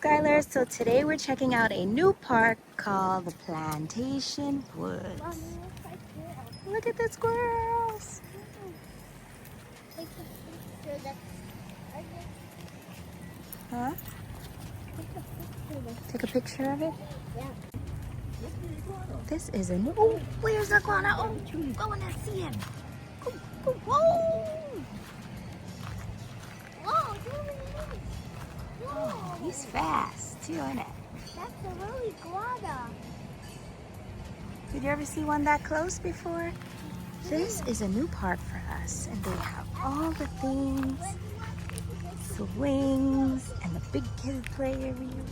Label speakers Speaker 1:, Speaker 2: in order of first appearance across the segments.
Speaker 1: Skyler. So today we're checking out a new park called the Plantation Woods. Look at the squirrels. Huh? Take a picture of it?
Speaker 2: Yeah.
Speaker 1: This is a new... Oh, where's the iguana? Oh, go and see him. Go, go, whoa!
Speaker 2: Whoa,
Speaker 1: Oh, he's fast too, isn't it?
Speaker 2: that's a really iguana.
Speaker 1: Did you ever see one that close before? This is a new park for us, and they have all the things, swings, and the big kid play area,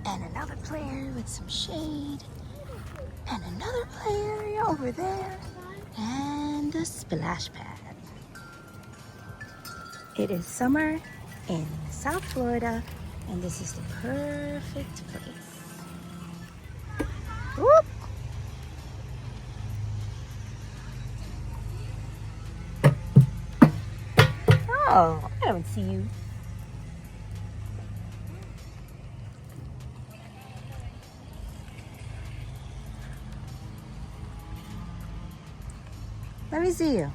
Speaker 1: and another play area with some shade, and another play area over there, and a splash pad. It is summer in South Florida, and this is the perfect place. Whoop! Oh, I don't see you. Let me see you.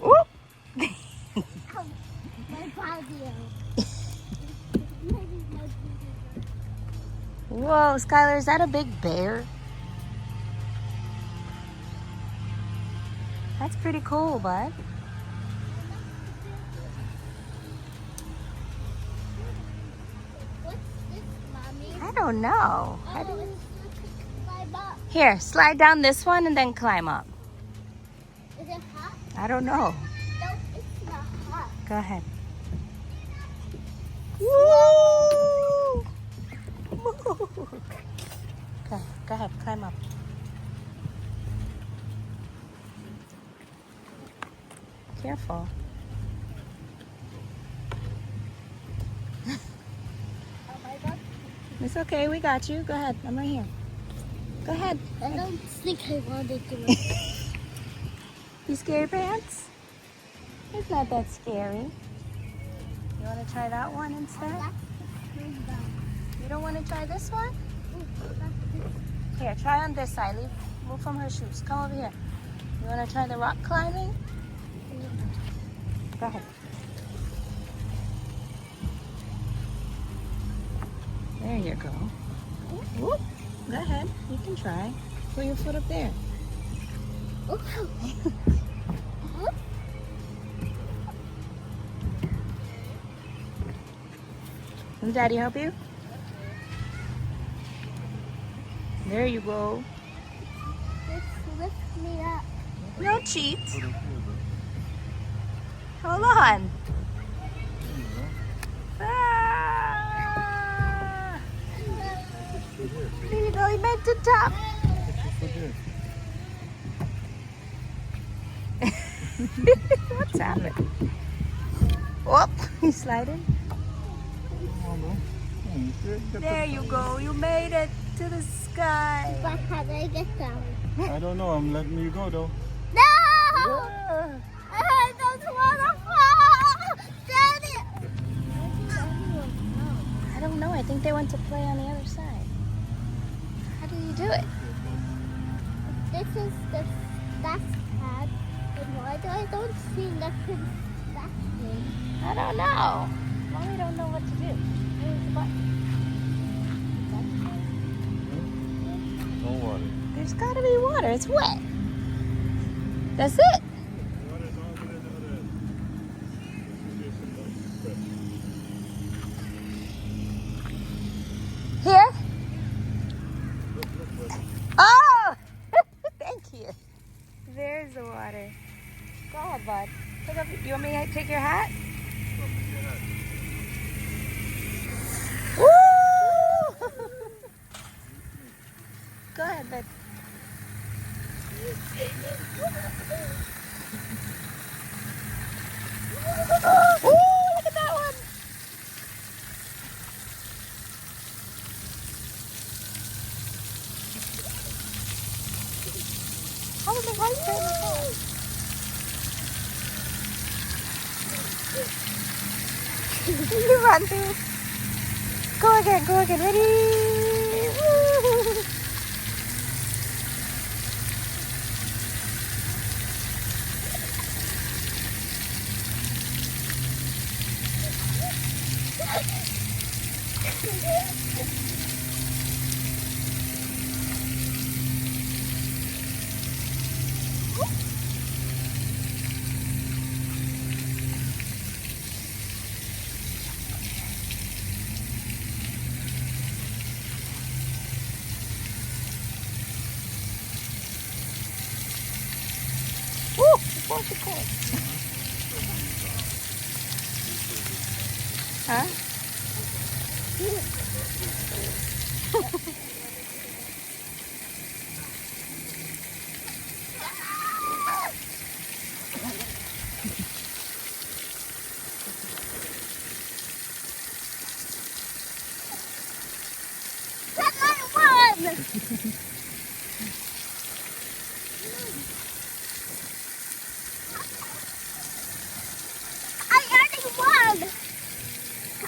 Speaker 1: Whoop.
Speaker 2: My body.
Speaker 1: Whoa, Skyler, is that a big bear? That's pretty cool, bud.
Speaker 2: What's this, Mommy?
Speaker 1: I don't know.
Speaker 2: Oh, it's climb up.
Speaker 1: Here, slide down this one and then climb up.
Speaker 2: Is it hot?
Speaker 1: I don't know.
Speaker 2: No, it's not hot.
Speaker 1: Go ahead. Woo! Go ahead, climb up. Careful.
Speaker 2: Oh my God.
Speaker 1: It's okay, we got you. Go ahead, I'm right here. Go ahead.
Speaker 2: I don't think I wanted to.
Speaker 1: You scared, Pants? It's not that scary. You want to try that one instead? You don't want to try this one? Here, try on this side. Move from her shoes. Come over here. You want to try the rock climbing? Go ahead. There you go. Whoop. Go ahead. You can try. Put your foot up there. Can Daddy help you? There you go.
Speaker 2: Just lift me up.
Speaker 1: No cheat. Hold on. Ah! There you go. He made the top. What's happening? Whoop! He's sliding. There you go. You made it to the sky.
Speaker 2: But how do I get down?
Speaker 3: I don't know. I'm letting you go though.
Speaker 2: No!
Speaker 1: Yeah.
Speaker 2: I don't want to fall! Daddy!
Speaker 1: I don't know. I think they went to play on the other side. How do you do it?
Speaker 2: This is the splash pad. And why do I don't see nothing splashing?
Speaker 1: I don't know. Mommy don't know what to do. Where's the button?
Speaker 3: No water.
Speaker 1: There's got to be water. It's wet. That's it. Here? Oh! Thank you. There's the water. Go ahead, bud. You want me to take your hat? Woo! Go ahead, bud. Ooh, look at that one. How was the white You run through. Go again, go again. Ready? Woo! Woo! What's it called? Huh?
Speaker 2: That's my one! I already won!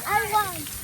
Speaker 2: I won!